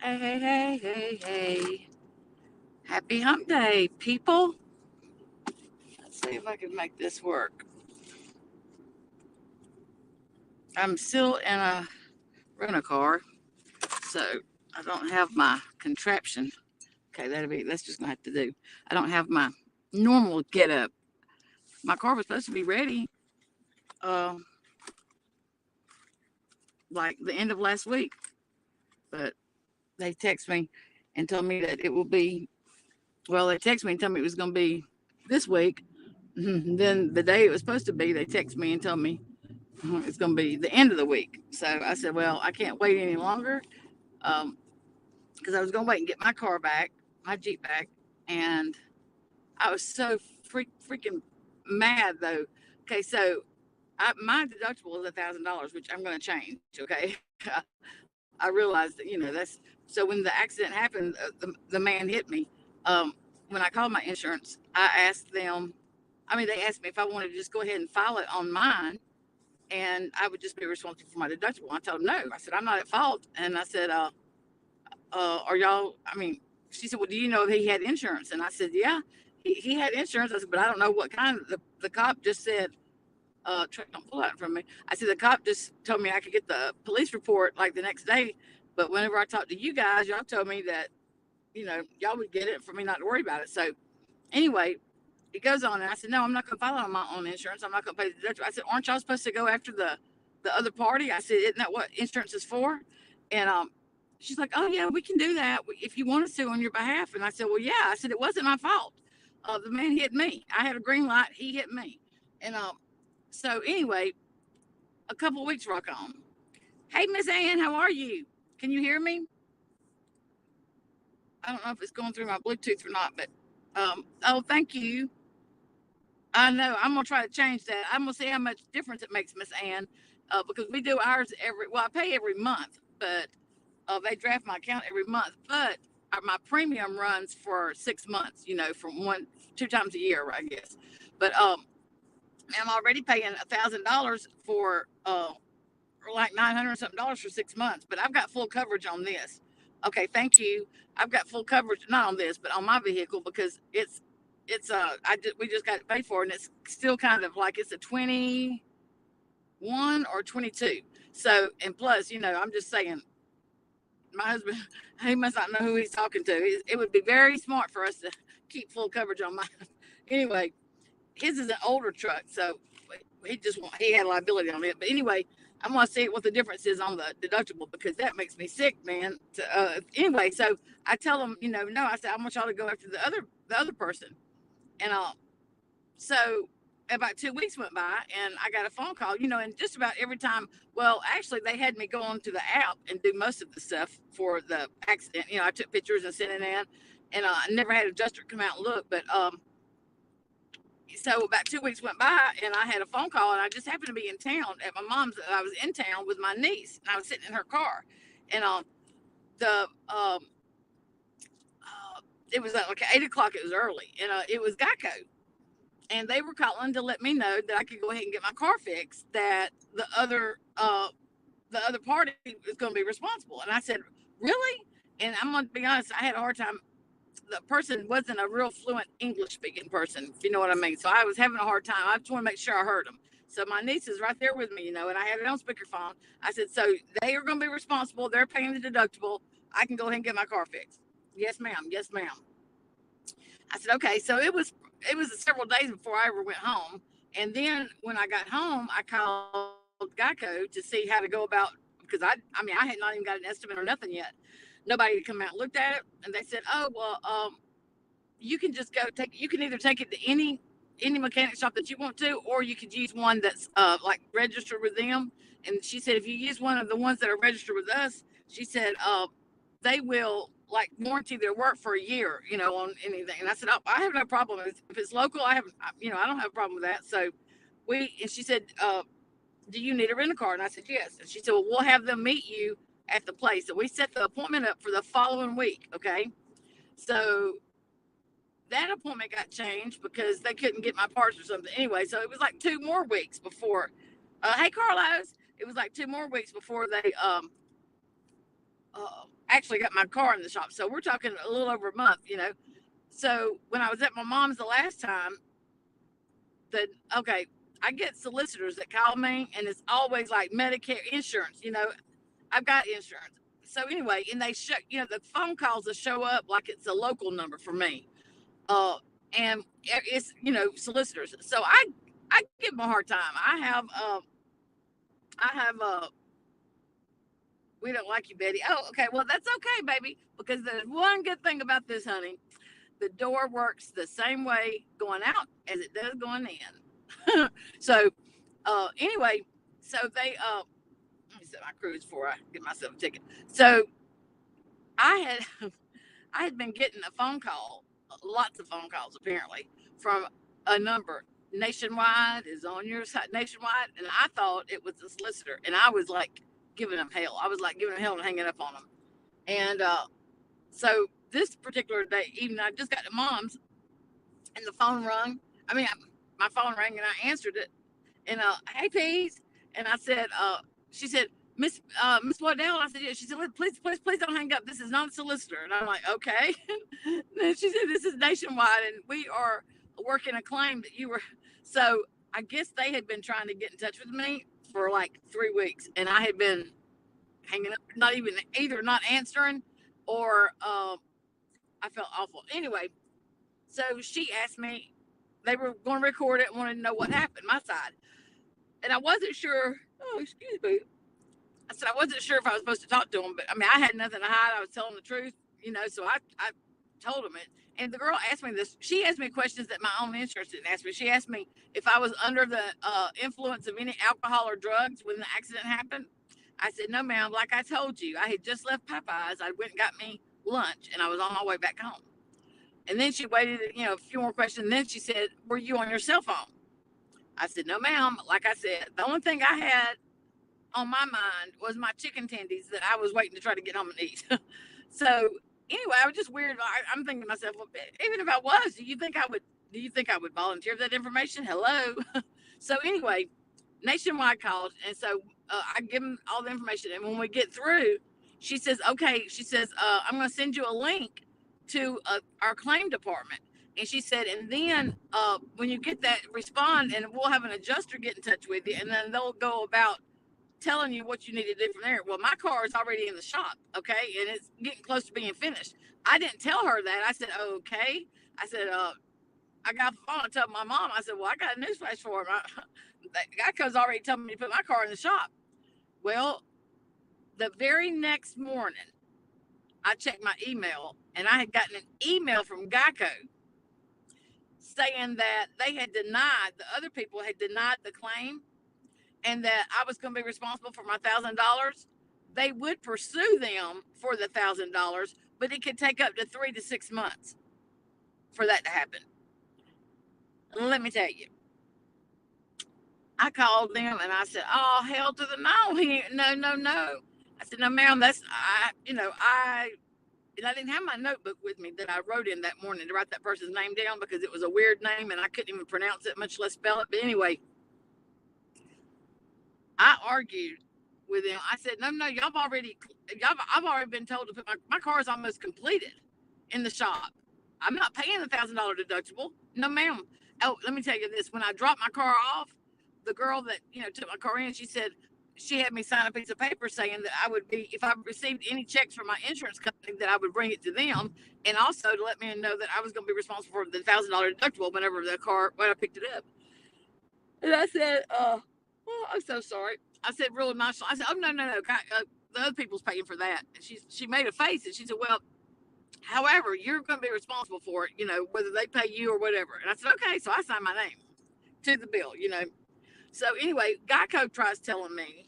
Hey, hey, hey, hey, hey. Happy hump day, people. Let's see if I can make this work. I'm still in a rental car, so I don't have my contraption. Okay, that's just gonna have to do. I don't have my normal get up. My car was supposed to be ready, uh, like the end of last week, but they text me and told me that it will be, well, they texted me and told me it was gonna be this week. Then the day it was supposed to be, they texted me and told me it's going to be the end of the week. So I said, well, I can't wait any longer because I was going to wait and get my car back, my Jeep back. And I was so freaking mad though. Okay, so my deductible is $1,000, which I'm going to change. Okay, I realized that that's so when the accident happened, the man hit me. When I called my insurance, I asked them. I mean, they asked me if I wanted to just go ahead and file it on mine and I would just be responsible for my deductible. I told him no. I said, I'm not at fault. And I said, are y'all, I mean, she said, well, do you know if he had insurance? And I said, yeah, he had insurance. I said, but I don't know what kind. The cop just said, truck don't pull out from me. I said, the cop just told me I could get the police report like the next day. But whenever I talked to you guys, y'all told me that, y'all would get it for me not to worry about it. So anyway, it goes on, and I said, no, I'm not going to file on my own insurance. I'm not going to pay the deductible. I said, aren't y'all supposed to go after the other party? I said, isn't that what insurance is for? And she's like, oh yeah, we can do that if you want us to on your behalf. And I said, well, yeah. I said, it wasn't my fault. The man hit me. I had a green light. He hit me. And so anyway, a couple of weeks rock on. Hey, Miss Ann, how are you? Can you hear me? I don't know if it's going through my Bluetooth or not, but oh, thank you. I know. I'm gonna try to change that. I'm gonna see how much difference it makes, Miss Ann, because we do ours every. Well, I pay every month, but they draft my account every month. But my premium runs for 6 months. From 2 times a year, I guess. But I'm already paying $1,000 for like $900 something for 6 months. But I've got full coverage on this. Okay, thank you. I've got full coverage, not on this, but on my vehicle because we just got it paid for, and it's still kind of like it's a 21 or 22. So, and plus, I'm just saying, my husband, he must not know who he's talking to. It would be very smart for us to keep full coverage on mine. Anyway, his is an older truck, so he had liability on it. But anyway, I'm gonna see what the difference is on the deductible because that makes me sick, man. Anyway, so I tell him, no, I said I want y'all to go after the other person, and so about 2 weeks went by and I got a phone call, and just about every time, well, actually they had me go onto the app and do most of the stuff for the accident. I took pictures and sent it in, and I never had an adjuster come out and look, but so about 2 weeks went by and I had a phone call and I just happened to be in town at my mom's. I was in town with my niece and I was sitting in her car, and the it was like 8 o'clock. It was early, and it was Geico, and they were calling to let me know that I could go ahead and get my car fixed. That the other party is going to be responsible. And I said, really? And I'm going to be honest, I had a hard time. The person wasn't a real fluent English speaking person, if you know what I mean. So I was having a hard time. I just want to make sure I heard them. So my niece is right there with me, and I had it on speakerphone. I said, so they are going to be responsible. They're paying the deductible. I can go ahead and get my car fixed. Yes, ma'am. Yes, ma'am. I said, okay. So it was several days before I ever went home. And then when I got home, I called Geico to see how to go about, because I mean, I had not even got an estimate or nothing yet. Nobody had come out and looked at it. And they said, oh, well, you can just you can either take it to any mechanic shop that you want to, or you could use one that's like registered with them. And she said, if you use one of the ones that are registered with us, she said, they will like warranty their work for a year, on anything. And I said, oh, I have no problem if it's local. I don't have a problem with that. So and she said, do you need a rental car? And I said, yes. And she said, well, we'll have them meet you at the place. So we set the appointment up for the following week. Okay. So that appointment got changed because they couldn't get my parts or something. Anyway, so it was like 2 more weeks before, hey, Carlos, it was like 2 more weeks before they, actually got my car in the shop. So we're talking a little over a month, you know. So when I was at my mom's the last time, that okay, I get solicitors that call me, and it's always like Medicare insurance. You know, I've got insurance. So anyway, and they show, you know, the phone calls will show up like it's a local number for me. Uh, and it's, you know, solicitors. So I give them a hard time. I have we don't like you, Betty. Oh, okay. Well, that's okay, baby, because there's one good thing about this, honey. The door works the same way going out as it does going in. So, anyway, so they, let me set my cruise before I get myself a ticket. So I had, I had been getting a phone call, lots of phone calls apparently, from a number. Nationwide is on your side, Nationwide, and I thought it was a solicitor, and I was like giving them hell. I was like giving them hell and hanging up on them. And so this particular day, even I just got to mom's, and the phone rung. I mean, my phone rang, and I answered it. And hey, Peas, and I said, she said, Miss Waddell. I said, yeah. She said, please don't hang up. This is not a solicitor. And I'm like, okay. And she said, this is Nationwide, and we are working a claim that you were. So I guess they had been trying to get in touch with me for like 3 weeks, and I had been hanging up, not even either not answering, or I felt awful. Anyway, so she asked me, they were going to record it and wanted to know what happened, my side. And I wasn't sure. Oh, excuse me. I said I wasn't sure if I was supposed to talk to him, but I mean, I had nothing to hide. I was telling the truth, you know, so I told him it. And the girl asked me this. She asked me questions that my own insurance didn't ask me. She asked me if I was under the influence of any alcohol or drugs when the accident happened. I said, no, ma'am. Like I told you, I had just left Popeyes. I went and got me lunch, and I was on my way back home. And then she waited, you know, a few more questions. And then she said, were you on your cell phone? I said, no, ma'am. Like I said, the only thing I had on my mind was my chicken tendies that I was waiting to try to get home and eat. So anyway, I was just weird. I'm thinking to myself, well, even if I was, do you think I would volunteer that information? Hello. So anyway, Nationwide called, and so I give them all the information. And when we get through, she says, okay, she says, I'm going to send you a link to our claim department. And she said, and then when you get that, respond, and we'll have an adjuster get in touch with you, and then they'll go about telling you what you need to do from there. Well, my car is already in the shop, okay, and it's getting close to being finished. I didn't tell her that. I said, okay. I said, I got the phone and told my mom. I said, well, I got a newsflash for him. Geico's already told me to put my car in the shop. Well, the very next morning, I checked my email, and I had gotten an email from Geico saying that they had denied, the other people had denied the claim, and that I was going to be responsible for my $1,000. They would pursue them for the $1,000, but it could take up to 3 to 6 months for that to happen. Let me tell you, I called them and I said, "Oh, hell to the no! No." I said, "No, ma'am. And I didn't have my notebook with me that I wrote in that morning to write that person's name down because it was a weird name and I couldn't even pronounce it, much less spell it. But anyway, I argued with them. I said, no, I've already been told to put my car is almost completed in the shop. I'm not paying the $1,000 deductible. No, ma'am. Oh, let me tell you this. When I dropped my car off, the girl that, took my car in, she said she had me sign a piece of paper saying that I would be, if I received any checks from my insurance company, that I would bring it to them. And also to let me know that I was going to be responsible for the $1,000 deductible when I picked it up. And I said, I'm so sorry. I said, really nice. I said, oh, no. The other people's paying for that. And she made a face and she said, well, however, you're going to be responsible for it, whether they pay you or whatever. And I said, okay. So I signed my name to the bill, So anyway, Geico tries telling me,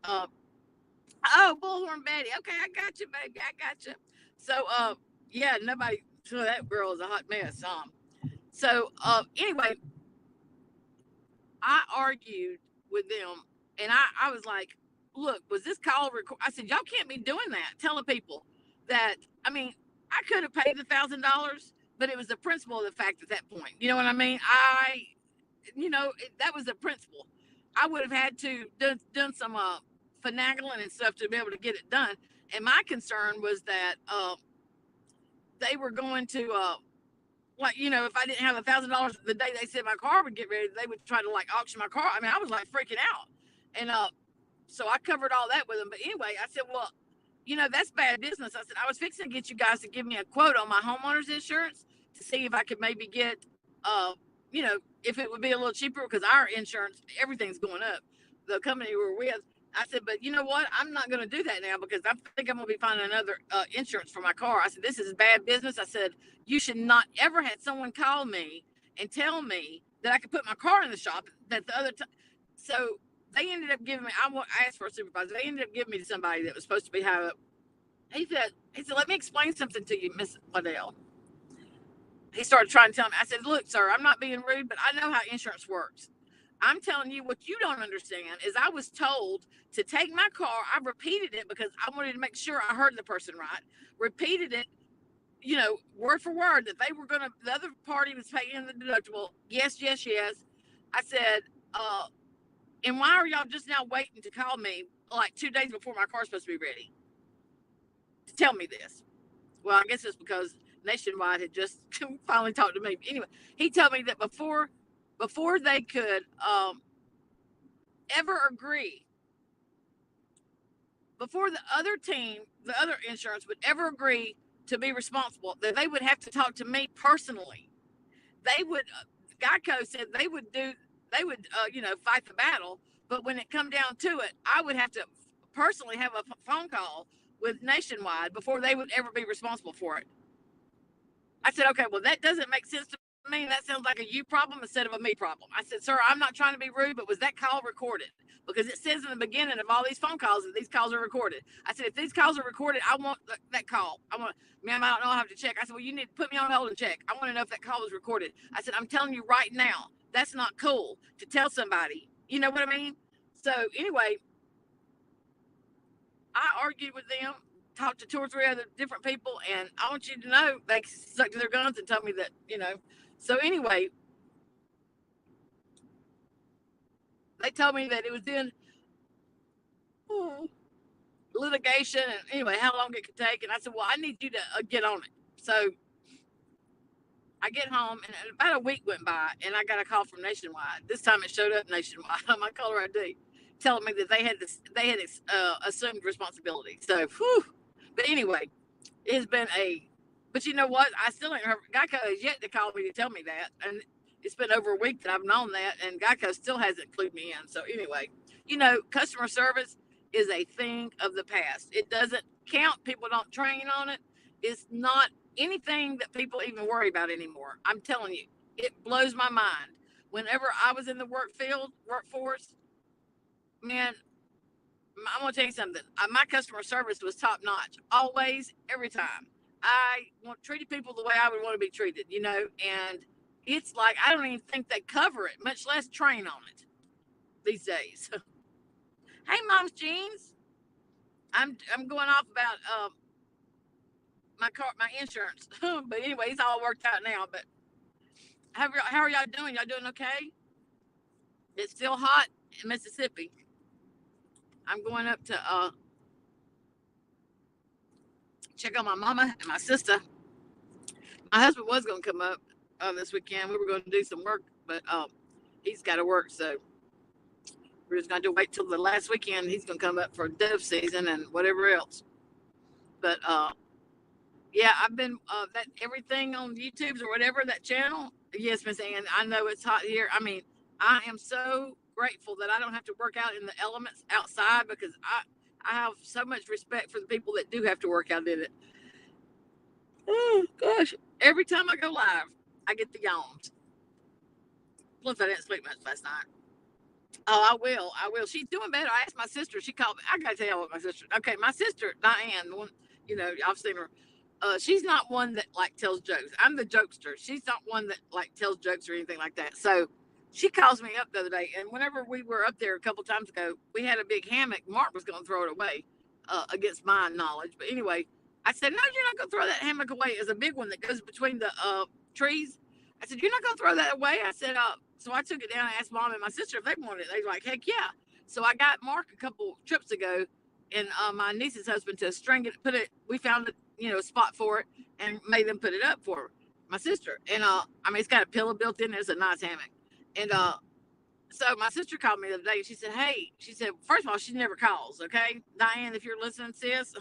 oh, Bullhorn Betty. Okay, I got you, baby. I got you. So, yeah, so that girl is a hot mess. So anyway, I argued with them, and I was like, look, was this call recorded? I said, y'all can't be doing that, telling people that, I could have paid the $1,000, but it was the principle of the fact at that point. You know what I mean? That was the principle. I would have had to done some finagling and stuff to be able to get it done. And my concern was that they were going to, like, if I didn't have $1,000 the day they said my car would get ready, they would try to like auction my car. I mean, I was like freaking out. And so I covered all that with them. But anyway, I said, well, that's bad business. I said, I was fixing to get you guys to give me a quote on my homeowner's insurance to see if I could maybe get, if it would be a little cheaper, because our insurance, everything's going up. The company we're with, I said, but you know what? I'm not going to do that now, because I think I'm going to be finding another insurance for my car. I said, this is bad business. I said, you should not ever had someone call me and tell me that I could put my car in the shop that the other time. So they ended up giving me, I asked for a supervisor. They ended up giving me to somebody that was supposed to be high up. He said, let me explain something to you, Miss Liddell. He started trying to tell me. I said, look, sir, I'm not being rude, but I know how insurance works. I'm telling you, what you don't understand is I was told to take my car. I repeated it because I wanted to make sure I heard the person right. Repeated it, word for word, that they were going to, the other party was paying the deductible. Yes, yes, yes. I said, and why are y'all just now waiting to call me like 2 days before my car's supposed to be ready to tell me this? Well, I guess it's because Nationwide had just finally talked to me. Anyway, he told me that before they could ever agree, before the other team, the other insurance would ever agree to be responsible, that they would have to talk to me personally. They would, Geico said they would fight the battle, but when it come down to it, I would have to personally have a phone call with Nationwide before they would ever be responsible for it. I said, okay, well, that doesn't make sense to me. That sounds like a you problem instead of a me problem. I said, sir, I'm not trying to be rude, but was that call recorded? Because it says in the beginning of all these phone calls that these calls are recorded. I said, if these calls are recorded, I want that call. Ma'am, I don't know, I have to check. I said, well, you need to put me on hold and check. I want to know if that call was recorded. I said, I'm telling you right now, that's not cool to tell somebody. You know what I mean? So anyway, I argued with them, talked to 2 or 3 other different people, and I want you to know they stuck to their guns and told me that, So anyway, they told me that it was in litigation, and anyway, how long it could take. And I said, well, I need you to get on it. So I get home, and about a week went by, and I got a call from Nationwide. This time it showed up Nationwide on my caller ID, telling me that they had assumed responsibility. So, but anyway, it has been but you know what? I still ain't heard. Geico has yet to call me to tell me that. And it's been over a week that I've known that, and Geico still hasn't clued me in. So anyway, customer service is a thing of the past. It doesn't count. People don't train on it. It's not anything that people even worry about anymore. I'm telling you, it blows my mind. Whenever I was in the workforce, man, I'm going to tell you something. My customer service was top notch, always, every time. I treated people the way I would want to be treated, and it's like, I don't even think they cover it, much less train on it these days. Hey, Mom's Jeans. I'm going off about my insurance. But anyway, it's all worked out now. But how are y'all doing? Y'all doing okay? It's still hot in Mississippi. I'm going up to check on my mama and my sister. My husband was going to come up this weekend. We were going to do some work, but he's got to work, so we're just going to wait till the last weekend. He's going to come up for dove season and whatever else. But yeah, I've been that everything on YouTube's or whatever, that channel. Yes, Miss Ann, I know it's hot here. I mean, I am so grateful that I don't have to work out in the elements outside, because I have so much respect for the people that do have to work out in it. Oh gosh, every time I go live, I get the yawns. Plus, I didn't sleep much last night. Oh, I will. She's doing better. I asked my sister. She called me. I gotta tell you what my sister. Okay, my sister Diane, the one, I've seen her. She's not one that like tells jokes. I'm the jokester. She's not one that like tells jokes or anything like that. So she calls me up the other day, and whenever we were up there a couple times ago, we had a big hammock. Mark was going to throw it away against my knowledge. But anyway, I said, no, you're not going to throw that hammock away. It's a big one that goes between the trees. I said, you're not going to throw that away? I said, so I took it down and asked Mom and my sister if they wanted it. They were like, heck yeah. So I got Mark a couple trips ago and my niece's husband to string it, put it. We found it, a spot for it, and made them put it up for my sister. And I mean, it's got a pillow built in. There's a nice hammock, and so my sister called me the other day. And she said, "Hey," she said, "First of all, she never calls. Okay, Diane, if you're listening, sis,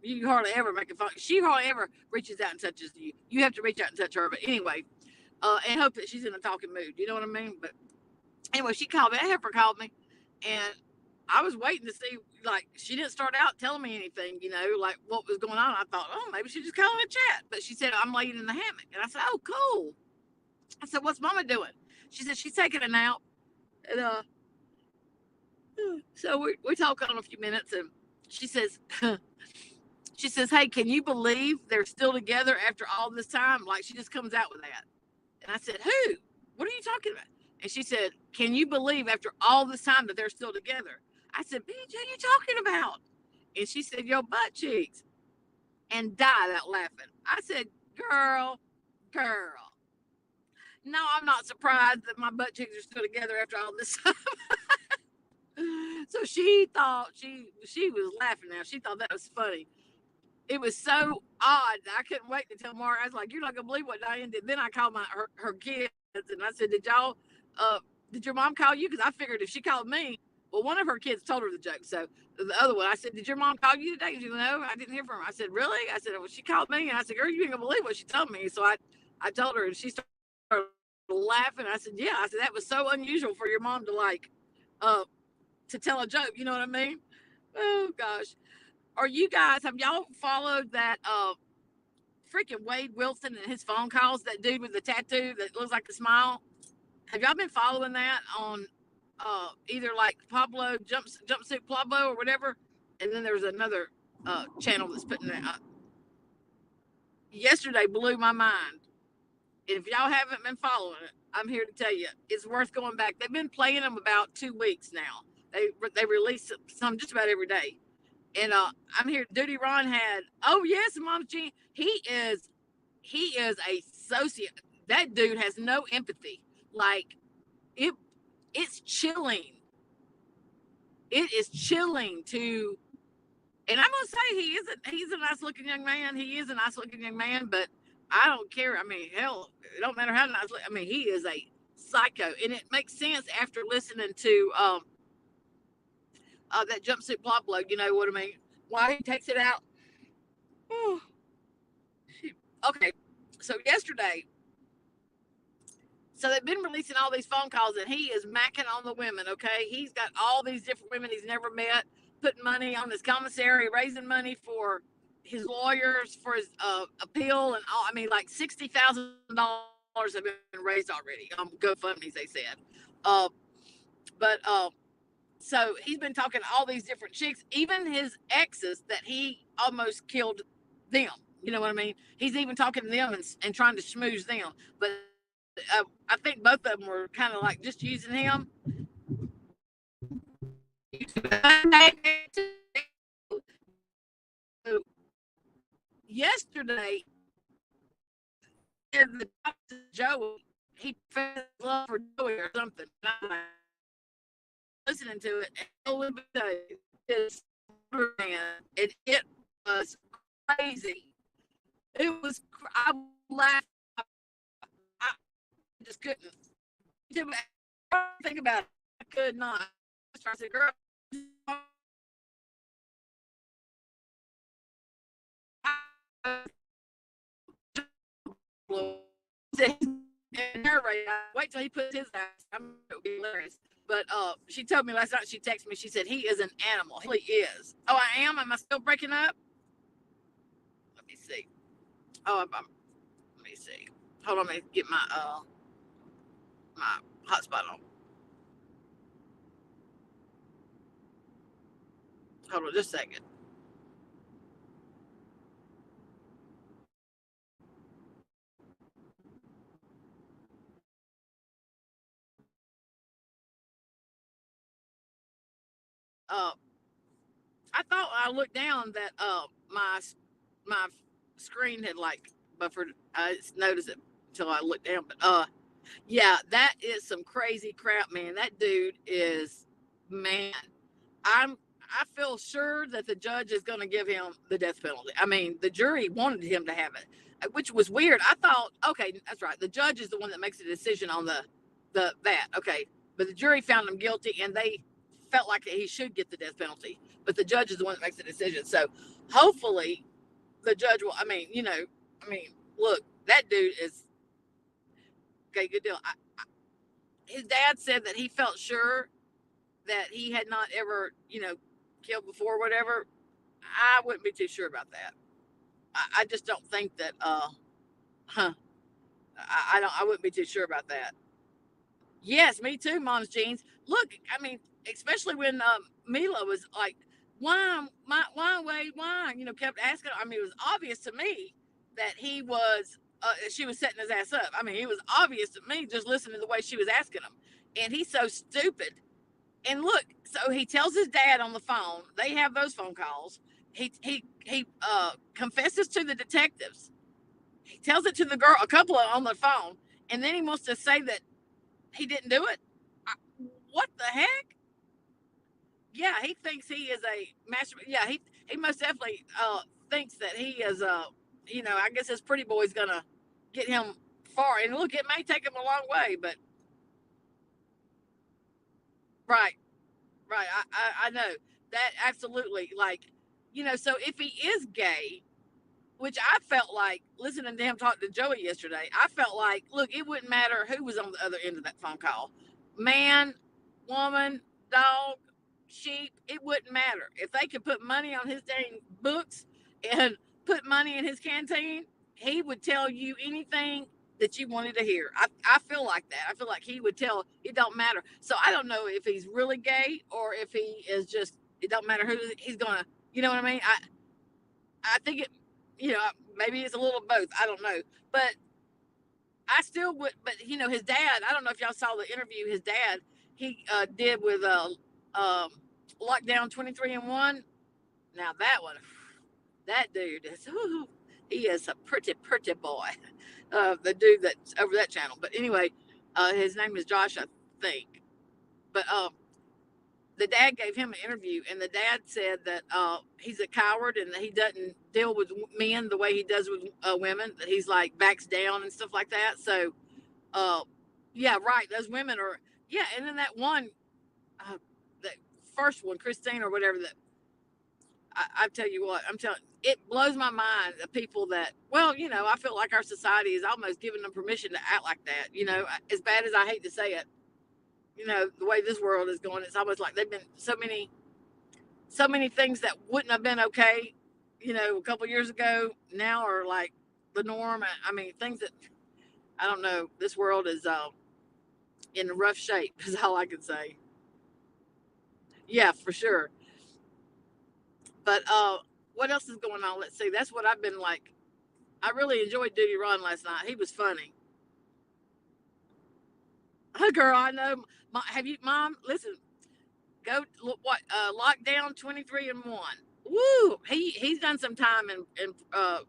you hardly ever make a phone. She hardly ever reaches out and touches you. You have to reach out and touch her. But anyway, and hope that she's in a talking mood. You know what I mean? But anyway, she called me. That heifer called me, and I was waiting to see. Like, she didn't start out telling me anything. Like what was going on. I thought, oh, maybe she just calling a chat. But she said, "I'm laying in the hammock," and I said, "Oh, cool." I said, "What's Mama doing?" She said, "She's taking a nap." And so we talk on a few minutes, and she says, she says, "Hey, can you believe they're still together after all this time?" Like, she just comes out with that. And I said, "Who? What are you talking about?" And she said, "Can you believe after all this time that they're still together?" I said, "Bitch, who are you talking about?" And she said, "Your butt cheeks," and died out laughing. I said, girl, no, I'm not surprised that my butt cheeks are still together after all this time." So she thought she was laughing now. She thought that was funny. It was so odd. I couldn't wait to tell Mark. I was like, "You're not gonna believe what Diane did." Then I called her kids, and I said, did your mom call you?" Because I figured if she called me, well, one of her kids told her the joke. So the other one, I said, "Did your mom call you today?" She said, "No, I didn't hear from her." I said, "Really?" I said, "Well, she called me," and I said, "Girl, you ain't gonna believe what she told me." So I told her, and she started laughing. I said, "Yeah." I said, "That was so unusual for your mom to uh, to tell a joke." You know what I mean? Oh gosh. Have y'all followed that freaking Wade Wilson and his phone calls? That dude with the tattoo that looks like a smile. Have y'all been following that on either like Pablo jumpsuit Pablo or whatever? And then there's another channel that's putting that up. Yesterday blew my mind. If y'all haven't been following it, I'm here to tell you it's worth going back. They've been playing them about 2 weeks now. They release some just about every day. And I'm here. Duty Ron had. Oh yes, Mom Jean. He is a sociopath. That dude has no empathy. Like it, it's chilling. It is chilling to. And I'm gonna say he's a nice looking young man. He is a nice looking young man, but I don't care. I mean, hell, it don't matter how nice. I mean, he is a psycho, and it makes sense after listening to that jumpsuit plot blog. You know what I mean? Why he takes it out. Oh, okay. So yesterday, so they've been releasing all these phone calls, and he is macking on the women. Okay, he's got all these different women he's never met, putting money on his commissary, raising money for his lawyers for his appeal, and all. I mean, like $60,000 have been raised already on GoFundMe's. They said, uh, but so he's been talking to all these different chicks, even his exes that he almost killed them. You know what I mean? He's even talking to them and trying to schmooze them. But I think both of them were kind of like just using him. Yesterday, in the Joey, he fell in love for Joey or something. I'm like, listening to it, and his man, and it was crazy. It was. I laughed. I just couldn't. Think about it. I could not. I said, "Girl, wait till he puts his ass. I'm gonna be hilarious." But she told me last night. She texted me. She said he is an animal. He is. Oh, I am. Am I still breaking up? Let me see. Oh, let me see. Hold on. Let me get my hotspot on. Hold on, just a second. Uh, I thought I looked down that my screen had like buffered. I just noticed it until I looked down. But yeah, that is some crazy crap, man. That dude is, man. I'm I feel sure that the judge is going to give him the death penalty. I mean, the jury wanted him to have it, which was weird. I thought, okay, that's right. The judge is the one that makes the decision on that. Okay, but the jury found him guilty, and they felt like he should get the death penalty. But the judge is the one that makes the decision. So hopefully, the judge will. I mean, look, that dude is okay. Good deal. His dad said that he felt sure that he had not ever, killed before, or whatever. I wouldn't be too sure about that. I just don't think that. Huh? I wouldn't be too sure about that. Yes, me too, Mom's jeans. Look, I mean, especially when Mila was like, why, Wade, why? Kept asking. I mean, it was obvious to me that he was. She was setting his ass up. I mean, it was obvious to me just listening to the way she was asking him, and he's so stupid. And look, so he tells his dad on the phone. They have those phone calls. He confesses to the detectives. He tells it to the girl, a couple of on the phone, and then he wants to say that he didn't do it. What the heck? Yeah, he thinks he is a master. Yeah, he most definitely thinks that he is. I guess his pretty boy's gonna get him far. And look, it may take him a long way, but right. Right. I know that absolutely. Like, so if he is gay, which I felt like listening to him talk to Joey yesterday, I felt like, look, it wouldn't matter who was on the other end of that phone call, man, woman, dog, sheep, it wouldn't matter. If they could put money on his dang books and put money in his canteen, he would tell you anything that you wanted to hear. I feel like that. I feel like he would tell, it don't matter. So I don't know if he's really gay or if he is just, it don't matter who he's gonna, you know what I mean? I think it, maybe it's a little of both. I don't know, but I still would. But his dad. I don't know if y'all saw the interview. His dad he did with Lockdown 23 and 1. Now that one, that dude is. He is a pretty boy. The dude that's over that channel. But anyway, his name is Josh, I think. But the dad gave him an interview, and the dad said that he's a coward and that he doesn't deal with men the way he does with women. That he's like backs down and stuff like that. So, yeah, right. Those women are, yeah. And then that one, that first one, Christine or whatever. That I tell you what, I'm telling. It blows my mind the people that, well, I feel like our society is almost giving them permission to act like that. As bad as I hate to say it, the way this world is going, it's almost like they've been so many things that wouldn't have been okay, a couple of years ago now are like the norm. I mean, things that I don't know. This world is in rough shape, is all I can say. Yeah, for sure. But what else is going on? Let's see. That's what I've been like. I really enjoyed Duty Ron last night. He was funny. Girl, I know. Have you, Mom? Listen, go look what Lockdown 23 and 1. Woo! He's done some time in the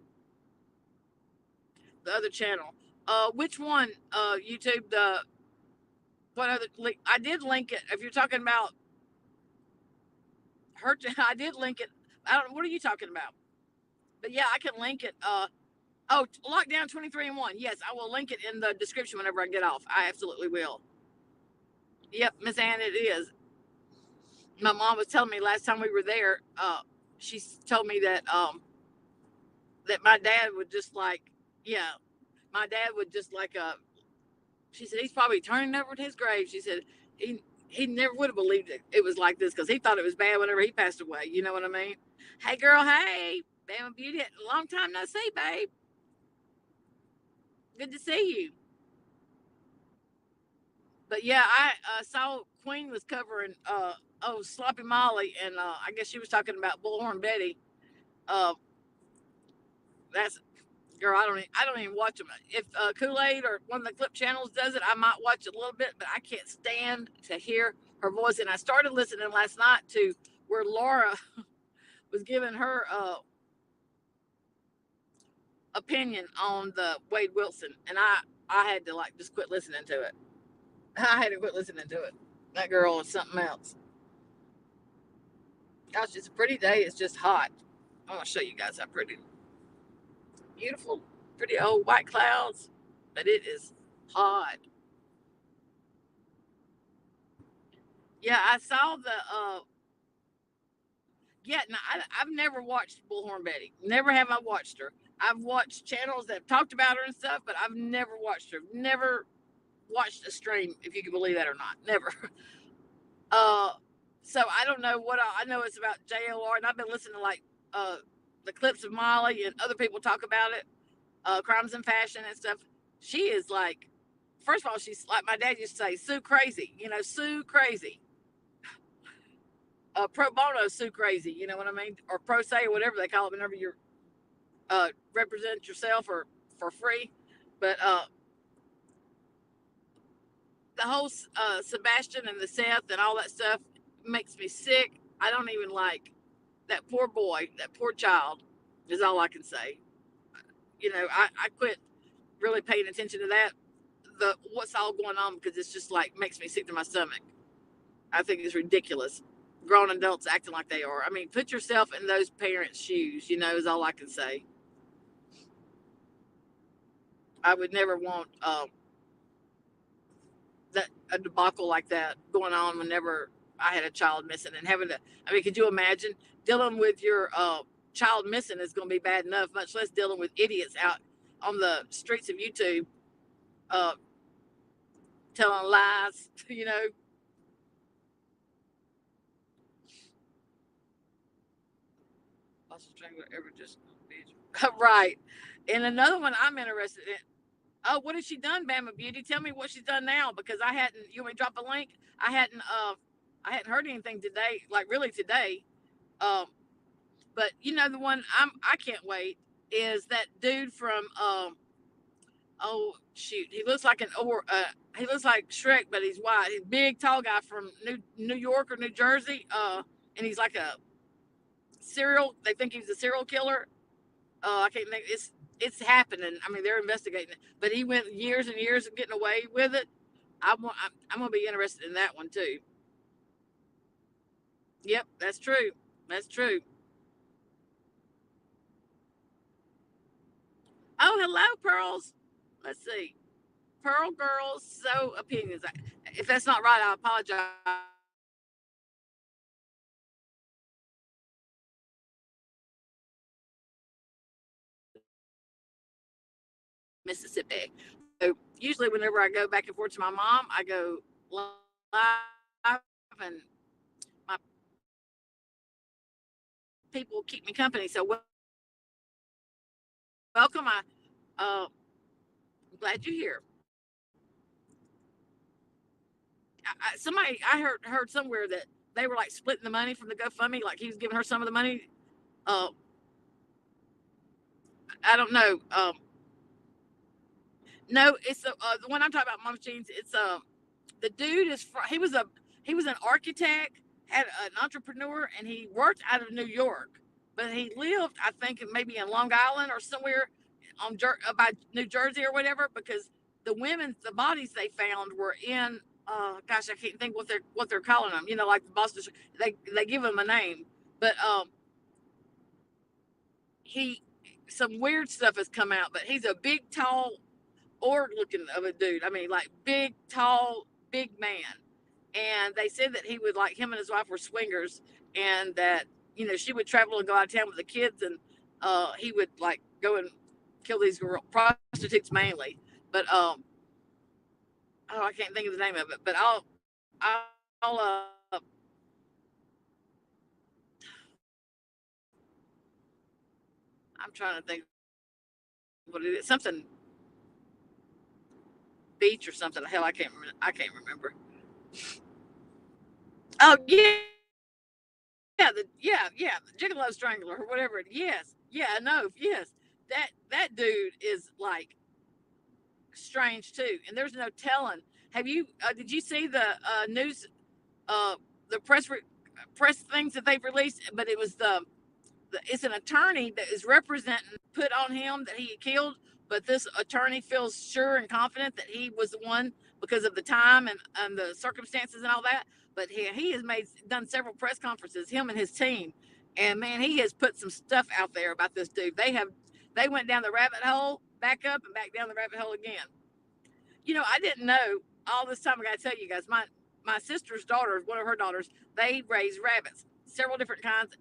other channel. Which one? YouTube. The what other? I did link it. If you're talking about her, I did link it. I don't. What are you talking about? But yeah, I can link it. Oh, Lockdown 23 and 1. Yes, I will link it in the description whenever I get off. I absolutely will. Yep, Miss Ann, it is. My mom was telling me last time we were there. She told me that my dad would just like, yeah, my dad would just like she said he's probably turning over to his grave. She said he never would have believed it was like this because he thought it was bad whenever he passed away. You know what I mean? Hey girl, hey, Bama Beauty, long time no see, babe. Good to see you. But yeah, I saw Queen was covering Sloppy Molly, and I guess she was talking about Bullhorn Betty. Uh, that's girl. I don't even watch them. If Kool Aid or one of the clip channels does it, I might watch it a little bit, but I can't stand to hear her voice. And I started listening last night to where Laura was giving her opinion on the Wade Wilson, and I had to like just quit listening to it. I had to quit listening to it. That girl is something else. Gosh, it's a pretty day. It's just hot. I want to show you guys how pretty, beautiful, pretty old white clouds, but it is hot. Yeah, I saw the yeah, no, I've never watched Bullhorn Betty. Never have I watched her. I've watched channels that have talked about her and stuff, but I've never watched her. Never watched a stream, if you can believe that or not. Never. Uh, so I don't know what I know. It's about JLR, and I've been listening to like the clips of Molly and other people talk about it, crimes and fashion and stuff. She is like, first of all, she's like my dad used to say, Sue crazy. You know, Sue crazy. Pro bono Sue crazy. You know what I mean? Or pro se or whatever they call it whenever you're represent yourself or for free. But the whole Sebastian and the Seth and all that stuff makes me sick. I don't even like that poor boy, that poor child, is all I can say. You know, I quit really paying attention to that. The what's all going on because it's just like makes me sick to my stomach. I think it's ridiculous. Grown adults acting like they are. I mean, put yourself in those parents' shoes. You know, is all I can say. I would never want that a debacle like that going on whenever I had a child missing and having to. I mean, could you imagine dealing with your child missing is going to be bad enough, much less dealing with idiots out on the streets of YouTube uh, telling lies. You know, lost strangler ever just right. And another one I'm interested in. Oh, what has she done, Bama Beauty? Tell me what she's done now because I hadn't. You want me to drop a link? I hadn't heard anything today, like really today. Um, but you know the one I can't wait is that dude from oh shoot, he looks like he looks like Shrek, but he's white. He's a big tall guy from New York or New Jersey. And he's like a serial. They think he's a serial killer. I can't think. It's happening. I mean, they're investigating it, but he went years and years of getting away with it. I'm gonna be interested in that one too. Yep, that's true. That's true. Oh, hello, Pearls. Let's see. Pearl Girls, so opinions. If that's not right, I apologize. Mississippi. So usually, whenever I go back and forth to my mom, I go live, and my people keep me company. So welcome. I'm glad you're here. Somebody I heard somewhere that they were like splitting the money from the GoFundMe, like he was giving her some of the money. Uh, I don't know. No, it's the one I'm talking about, Mom Jeans. It's the dude is he was an architect, had an entrepreneur, and he worked out of New York, but he lived I think maybe in Long Island or somewhere on by New Jersey or whatever because the bodies they found were in gosh I can't think what they're calling them, you know, like the Boston, they give them a name, but he some weird stuff has come out, but he's a big tall org looking of a dude. I mean, like big, tall, big man. And they said that he would like him and his wife were swingers, and that you know she would travel and go out of town with the kids, and he would like go and kill these prostitutes mainly. But oh, I can't think of the name of it. But I'll I'm trying to think what it is. Something beach or something. Hell, I can't remember. Oh yeah, the Gigolo Strangler or whatever. Yes, yeah, no, yes. That dude is like strange too, and there's no telling. Have you? Did you see the news? Uh, the press things that they've released, but it was it's an attorney that is representing put on him that he killed, but this attorney feels sure and confident that he was the one because of the time and the circumstances and all that. but he has done several press conferences, him and his team, and man, he has put some stuff out there about this dude. They went down the rabbit hole, back up, and back down the rabbit hole again. I didn't know all this time. I got to tell you guys, my sister's daughter, one of her daughters, they raise rabbits, several different kinds,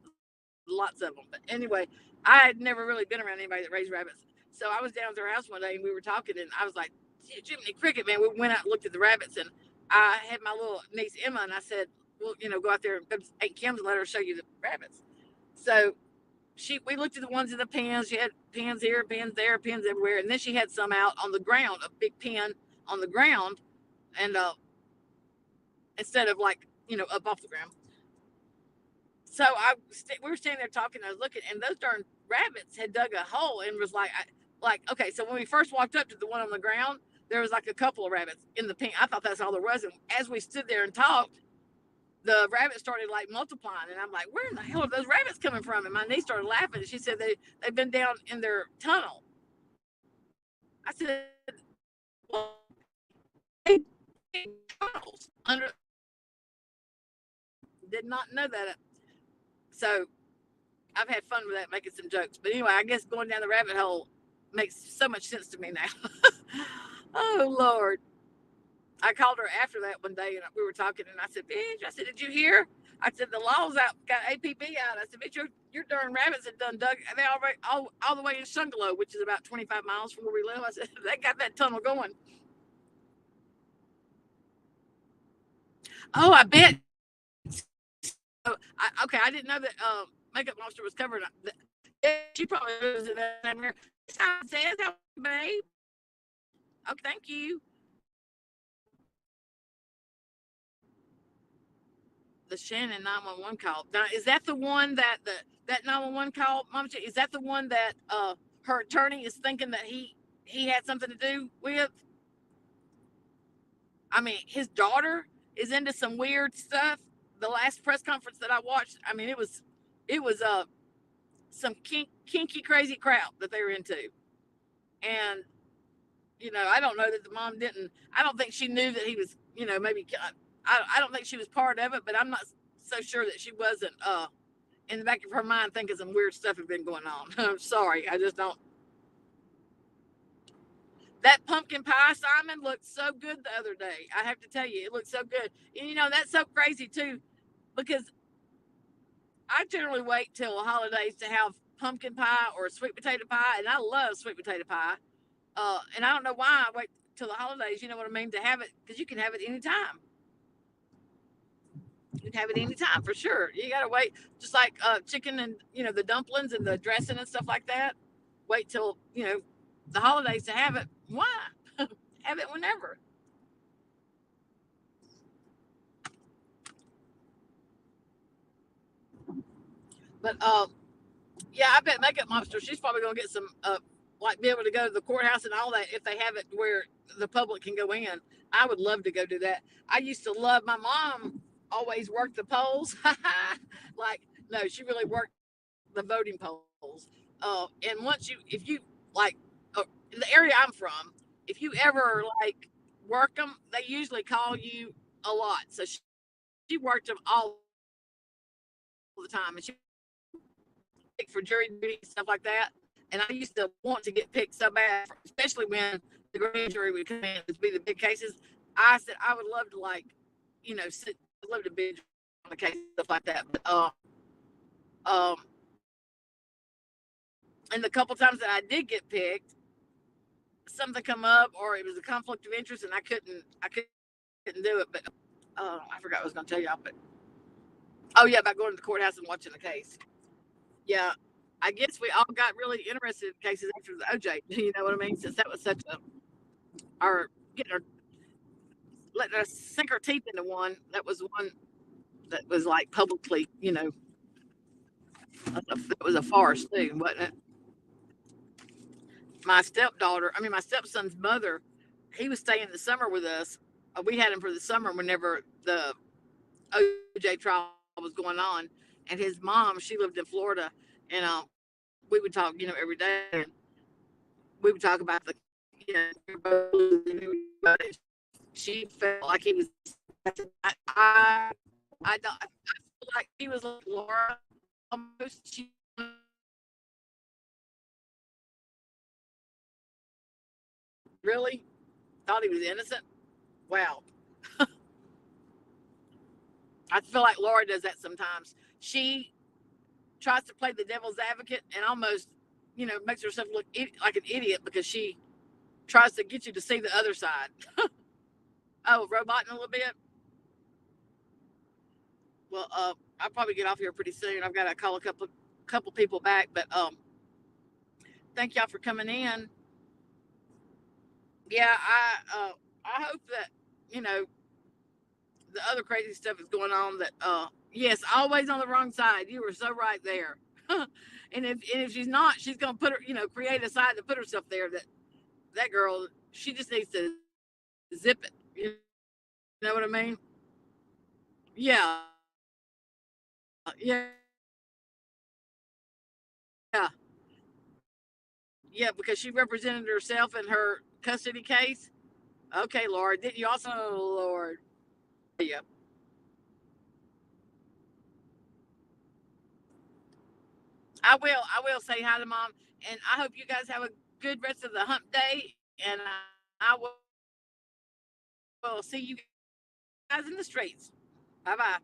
lots of them. But anyway, I had never really been around anybody that raised rabbits. So I was down at their house one day and we were talking, and I was like, Jiminy Cricket, man, we went out and looked at the rabbits, and I had my little niece Emma, and I said, well, go out there and go to Aunt Kim's and let her show you the rabbits. So we looked at the ones in the pens. She had pens here, pens there, pens everywhere, and then she had some out on the ground, a big pen on the ground, and instead of up off the ground. So we were standing there talking. I was looking, and those darn rabbits had dug a hole and was like, okay. So when we first walked up to the one on the ground, there was like a couple of rabbits in the pen. I thought that's all there was. And as we stood there and talked, the rabbits started like multiplying, and I'm like, where in the hell are those rabbits coming from? And my niece started laughing, and she said they've been down in their tunnel. I said, well, tunnels under. Did not know that. So I've had fun with that, making some jokes. But anyway, I guess going down the rabbit hole makes so much sense to me now. Oh, Lord. I called her after that one day, and we were talking, and I said, bitch, I said, did you hear? I said, the law's out, got APB out. I said, bitch, your darn rabbits have done dug. They already all the way in Shungalow, which is about 25 miles from where we live. I said, they got that tunnel going. Oh, I bet. Okay, I didn't know that Makeup Monster was covered. She probably lives in that area. Says, babe. Oh, thank you. The Shannon 911 call. Now, is that the one that 911 call, Mama? Is that the one that her attorney is thinking that he had something to do with? I mean, his daughter is into some weird stuff. The last press conference that I watched, I mean, it was some kinky crazy crap that they were into, and I don't know that the mom didn't. I don't think she knew that he was, maybe. I don't think she was part of it, but I'm not so sure that she wasn't in the back of her mind thinking some weird stuff had been going on. I'm sorry, I just don't. That pumpkin pie, Simon, looked so good the other day. I have to tell you, it looked so good. And that's so crazy too, because I generally wait till the holidays to have pumpkin pie or sweet potato pie, and I love sweet potato pie. And I don't know why I wait till the holidays, you know what I mean, to have it, because you can have it anytime. You can have it anytime for sure. You gotta wait, just like chicken and the dumplings and the dressing and stuff like that. Wait till the holidays to have it. Why? Have it whenever. But yeah, I bet Makeup Monster, she's probably gonna get some be able to go to the courthouse and all that if they have it where the public can go in. I would love to go do that. I used to love, my mom always worked the polls. No, she really worked the voting polls. And if you like, in the area I'm from, if you ever work them, they usually call you a lot. So she worked them all the time, and she picked for jury duty and stuff like that. And I used to want to get picked so bad, especially when the grand jury would come in to be the big cases. I said I would love to sit, I'd love to be on the case, stuff like that. But and the couple times that I did get picked, something come up or it was a conflict of interest, and I couldn't do it. But I forgot what I was going to tell y'all. But yeah, about going to the courthouse and watching the case. Yeah, I guess we all got really interested in cases after the OJ. You know what I mean? Since that was such letting us sink our teeth into one. That was one that was like publicly, that was a farce too, wasn't it? My stepson's mother, he was staying the summer with us. We had him for the summer whenever the OJ trial was going on, and his mom, she lived in Florida, and we would talk, every day. And we would talk about she felt like he was. I feel like she was like Laura almost. She really thought he was innocent. Wow. I feel like Laura does that sometimes. She tries to play the devil's advocate and almost, makes herself look like an idiot because she tries to get you to see the other side. Oh, roboting a little bit. Well, I'll probably get off here pretty soon. I've got to call a couple people back, but thank y'all for coming in. Yeah, I hope that you know the other crazy stuff is going on. That yes, always on the wrong side. You were so right there. And if she's not, she's gonna put her, create a side to put herself there. That girl, she just needs to zip it. You know what I mean? Yeah, yeah, yeah, yeah. Because she represented herself in her custody case. Okay, Lord, didn't you also? Oh, Lord, yeah. I will say hi to mom, and I hope you guys have a good rest of the hump day. And I will see you guys in the streets. Bye bye.